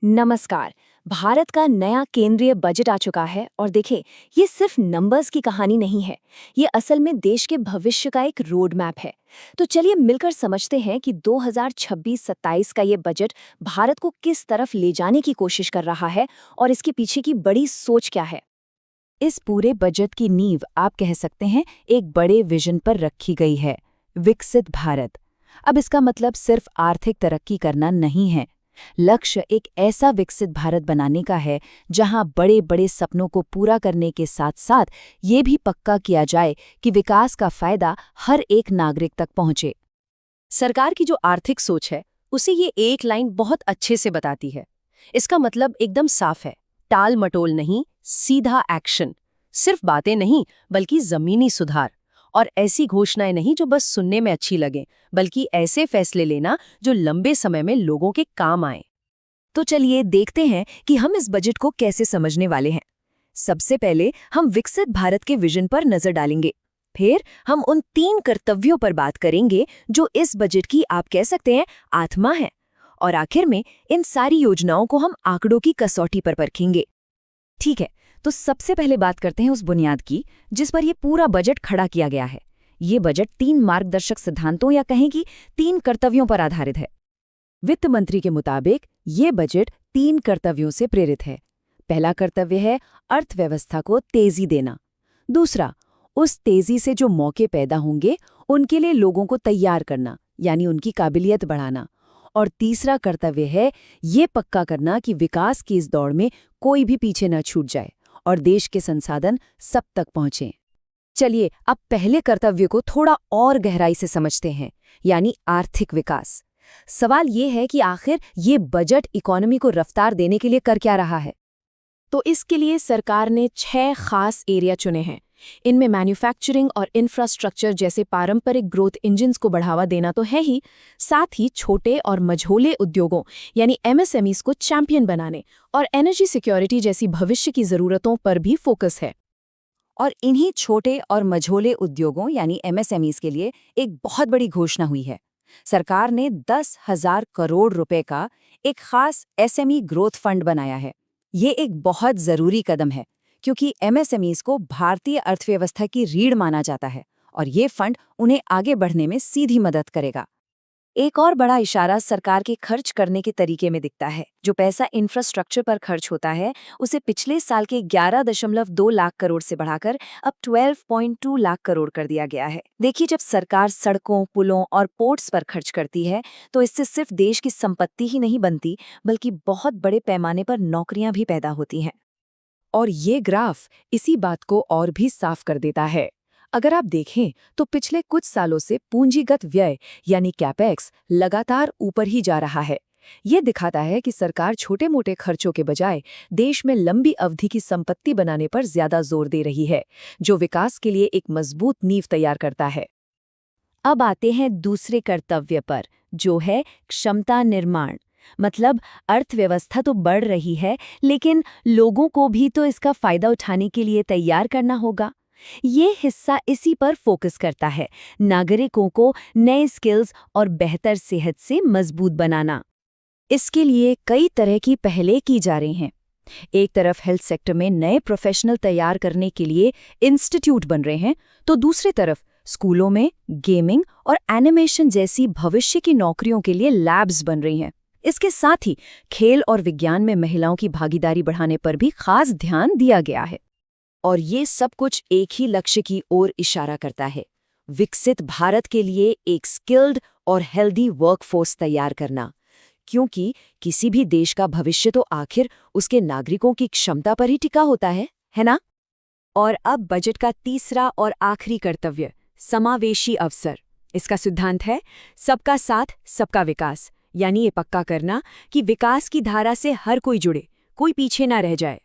नमस्कार। भारत का नया केंद्रीय बजट आ चुका है और देखें, ये सिर्फ नंबर्स की कहानी नहीं है। ये असल में देश के भविष्य का एक रोड मैप है। तो चलिए मिलकर समझते हैं कि 2026-27 का ये बजट भारत को किस तरफ ले जाने की कोशिश कर रहा है और इसके पीछे की बड़ी सोच क्या है। इस पूरे बजट की नींव आप कह सकते हैं एक बड़े विजन पर रखी गई है, विकसित भारत। अब इसका मतलब सिर्फ आर्थिक तरक्की करना नहीं है। लक्ष्य एक ऐसा विकसित भारत बनाने का है जहां बड़े बड़े सपनों को पूरा करने के साथ साथ ये भी पक्का किया जाए कि विकास का फायदा हर एक नागरिक तक पहुंचे। सरकार की जो आर्थिक सोच है उसे ये एक लाइन बहुत अच्छे से बताती है। इसका मतलब एकदम साफ है, टाल मटोल नहीं, सीधा एक्शन। सिर्फ बातें नहीं बल्कि जमीनी सुधार। और ऐसी घोषणाएं नहीं जो बस सुनने में अच्छी लगें, बल्कि ऐसे फैसले लेना जो लंबे समय में लोगों के काम आए। तो चलिए देखते हैं कि हम इस बजट को कैसे समझने वाले हैं। सबसे पहले हम विकसित भारत के विजन पर नजर डालेंगे। फिर हम उन 3 कर्तव्यों पर बात करेंगे जो इस बजट की आप कह सकते हैं आत्मा है। और आखिर में इन सारी योजनाओं को हम आंकड़ों की कसौटी पर परखेंगे। ठीक है, तो सबसे पहले बात करते हैं उस बुनियाद की जिस पर यह पूरा बजट खड़ा किया गया है। ये बजट 3 मार्गदर्शक सिद्धांतों या कहें कि 3 कर्तव्यों पर आधारित है। वित्त मंत्री के मुताबिक ये बजट 3 कर्तव्यों से प्रेरित है। पहला कर्तव्य है अर्थव्यवस्था को तेजी देना। दूसरा, उस तेजी से जो मौके पैदा होंगे उनके लिए लोगों को तैयार करना, यानी उनकी काबिलियत बढ़ाना। और तीसरा कर्तव्य है ये पक्का करना कि विकास की इस दौड़ में कोई भी पीछे न छूट जाए और देश के संसाधन सब तक पहुंचें। चलिए अब पहले कर्तव्य को थोड़ा और गहराई से समझते हैं, यानी आर्थिक विकास। सवाल ये है कि आखिर ये बजट इकोनॉमी को रफ्तार देने के लिए कर क्या रहा है। तो इसके लिए सरकार ने 6 खास एरिया चुने हैं। इनमें मैन्युफैक्चरिंग और इंफ्रास्ट्रक्चर जैसे पारंपरिक ग्रोथ इंजन्स को बढ़ावा देना तो है ही, साथ ही छोटे और मझोले उद्योगों यानी एमएसएमईज को चैंपियन बनाने और एनर्जी सिक्योरिटी जैसी भविष्य की ज़रूरतों पर भी फोकस है। और इन्हीं छोटे और मझोले उद्योगों यानी एमएसएमईज के लिए एक बहुत बड़ी घोषणा हुई है। सरकार ने 10,000 करोड़ रुपए का एक खास एसएमई ग्रोथ फंड बनाया है। ये एक बहुत जरूरी कदम है क्योंकि एमएसएमईज को भारतीय अर्थव्यवस्था की रीढ़ माना जाता है और ये फंड उन्हें आगे बढ़ने में सीधी मदद करेगा। एक और बड़ा इशारा सरकार के खर्च करने के तरीके में दिखता है। जो पैसा इंफ्रास्ट्रक्चर पर खर्च होता है उसे पिछले साल के 11.2 लाख करोड़ से बढ़ाकर अब 12.2 लाख करोड़ कर दिया गया है। देखिए, जब सरकार सड़कों, पुलों और पोर्ट्स पर खर्च करती है तो इससे सिर्फ देश की संपत्ति ही नहीं बनती, बल्कि बहुत बड़े पैमाने पर नौकरियां भी पैदा होती हैं। और ये ग्राफ इसी बात को और भी साफ कर देता है। अगर आप देखें तो पिछले कुछ सालों से पूंजीगत व्यय यानी कैपेक्स लगातार ऊपर ही जा रहा है। ये दिखाता है कि सरकार छोटे-मोटे खर्चों के बजाय देश में लंबी अवधि की संपत्ति बनाने पर ज्यादा जोर दे रही है, जो विकास के लिए एक मजबूत नींव तैयार करता है। अब आते हैं दूसरे कर्तव्य पर, जो है क्षमता निर्माण। मतलब अर्थव्यवस्था तो बढ़ रही है, लेकिन लोगों को भी तो इसका फायदा उठाने के लिए तैयार करना होगा। ये हिस्सा इसी पर फोकस करता है, नागरिकों को नए स्किल्स और बेहतर सेहत से मजबूत बनाना। इसके लिए कई तरह की पहलें की जा रही हैं। एक तरफ हेल्थ सेक्टर में नए प्रोफेशनल तैयार करने के लिए इंस्टीट्यूट बन रहे हैं, तो दूसरी तरफ स्कूलों में गेमिंग और एनिमेशन जैसी भविष्य की नौकरियों के लिए लैब्स बन रही हैं। इसके साथ ही खेल और विज्ञान में महिलाओं की भागीदारी बढ़ाने पर भी खास ध्यान दिया गया है। और ये सब कुछ एक ही लक्ष्य की ओर इशारा करता है, विकसित भारत के लिए एक स्किल्ड और हेल्दी वर्कफोर्स तैयार करना। क्योंकि किसी भी देश का भविष्य तो आखिर उसके नागरिकों की क्षमता पर ही टिका होता है ना? और अब बजट का तीसरा और आखिरी कर्तव्य, समावेशी अवसर। इसका सिद्धांत है सबका साथ सबका विकास, यानी ये पक्का करना कि विकास की धारा से हर कोई जुड़े, कोई पीछे ना रह जाए।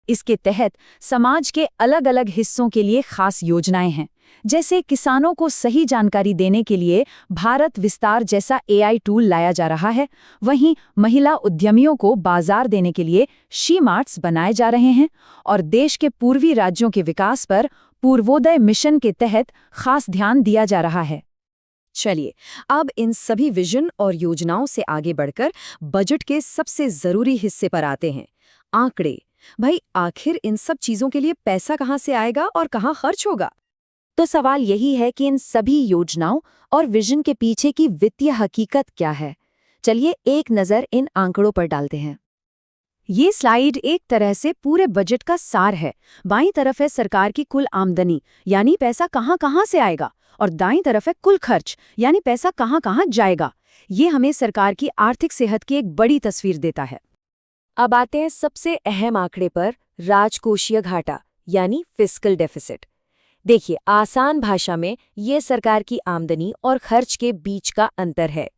इसके तहत समाज के अलग अलग हिस्सों के लिए खास योजनाएं हैं, जैसे किसानों को सही जानकारी देने के लिए भारत विस्तार जैसा एआई टूल लाया जा रहा है। वहीं महिला उद्यमियों को बाजार देने के लिए शी मार्ट्स बनाए जा रहे हैं और देश के पूर्वी राज्यों के विकास पर पूर्वोदय मिशन के तहत खास ध्यान दिया जा रहा है। चलिए, अब इन सभी विजन और योजनाओं से आगे बढ़कर बजट के सबसे जरूरी हिस्से पर आते हैं, आंकड़े। भाई, आखिर इन सब चीजों के लिए पैसा कहाँ से आएगा और कहाँ खर्च होगा? तो सवाल यही है कि इन सभी योजनाओं और विजन के पीछे की वित्तीय हकीकत क्या है। चलिए एक नज़र इन आंकड़ों पर डालते हैं। ये स्लाइड एक तरह से पूरे बजट का सार है। बाईं तरफ है सरकार की कुल आमदनी, यानी पैसा कहाँ कहाँ से आएगा, और दाईं तरफ है कुल खर्च, यानी पैसा कहाँ कहाँ जाएगा। ये हमें सरकार की आर्थिक सेहत की एक बड़ी तस्वीर देता है। अब आते हैं सबसे अहम आंकड़े पर, राजकोषीय घाटा यानी फिस्कल डेफिसिट। देखिए, आसान भाषा में ये सरकार की आमदनी और खर्च के बीच का अंतर है।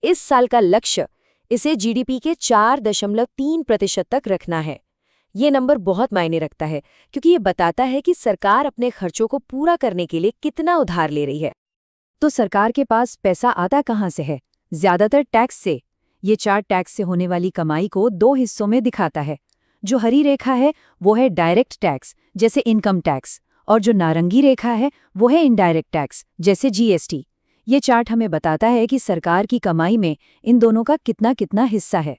इस साल का लक्ष्य इसे जीडीपी के 4.3% तक रखना है। ये नंबर बहुत मायने रखता है, क्योंकि ये बताता है कि सरकार अपने खर्चों को पूरा करने के लिए कितना उधार ले रही है। तो सरकार के पास पैसा आता कहाँ से है? ज्यादातर टैक्स से। ये चार्ट टैक्स से होने वाली कमाई को दो हिस्सों में दिखाता है। जो हरी रेखा है वो है डायरेक्ट टैक्स, जैसे इनकम टैक्स, और जो नारंगी रेखा है वो है इनडायरेक्ट टैक्स, जैसे जीएसटी। ये चार्ट हमें बताता है कि सरकार की कमाई में इन दोनों का कितना कितना हिस्सा है।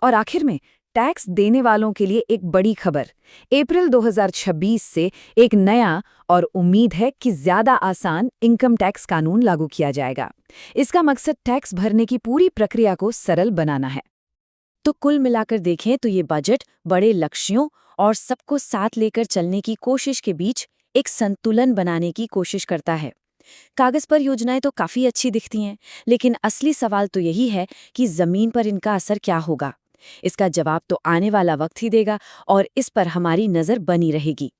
और आखिर में टैक्स देने वालों के लिए एक बड़ी खबर। अप्रैल 2026 से एक नया और उम्मीद है कि ज्यादा आसान इनकम टैक्स कानून लागू किया जाएगा। इसका मकसद टैक्स भरने की पूरी प्रक्रिया को सरल बनाना है। तो कुल मिलाकर देखें तो ये बजट बड़े लक्ष्यों और सबको साथ लेकर चलने की कोशिश के बीच एक संतुलन बनाने की कोशिश करता है। कागज पर योजनाएं तो काफी अच्छी दिखती हैं, लेकिन असली सवाल तो यही है कि जमीन पर इनका असर क्या होगा। इसका जवाब तो आने वाला वक्त ही देगा, और इस पर हमारी नजर बनी रहेगी।